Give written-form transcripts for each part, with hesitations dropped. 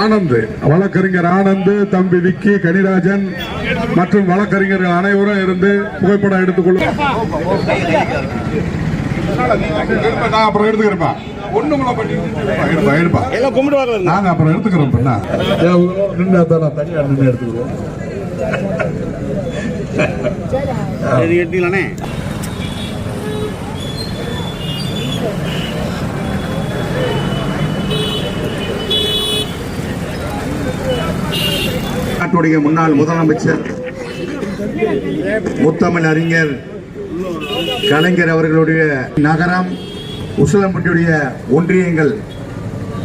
ஆனந்த், வழக்கறிஞர் ஆனந்த், தம்பி விக்கி, கனிராஜன் மற்றும் வழக்கறிஞர்கள் அனைவரும் இருந்து புகைப்படம் எடுத்துக்கொள்ளும். அப்புறம் எடுத்துக்கிறேன். நாங்க அப்புறம் எடுத்துக்கிறோம். தனியா நின்று எடுத்துக்கிறோம். எடுத்துக்கலானே. நாட்டுடைய முன்னாள் முதலமைச்சர் முத்தமிழ் அறிஞர் கலைஞர் அவர்களுடைய நகரம் உசிலம்பட்டியுடைய ஒன்றியங்கள்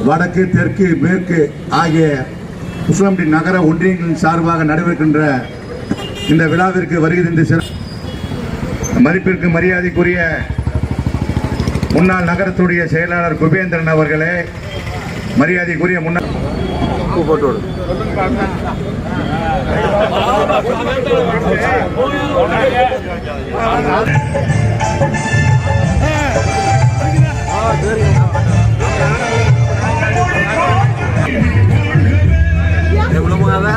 வடக்கு, தெற்கு, மேற்கு ஆகிய உசிலம்பட்டி நகர ஒன்றியங்களின் சார்பாக நடைபெறுகின்ற இந்த விழாவிற்கு வருகை தந்து மதிப்பிற்கு மரியாதைக்குரிய முன்னாள் நகரத்துடைய செயலாளர் குபேந்திரன் அவர்களே, மரியாதைக்குரிய முன்னாள் belum mengapa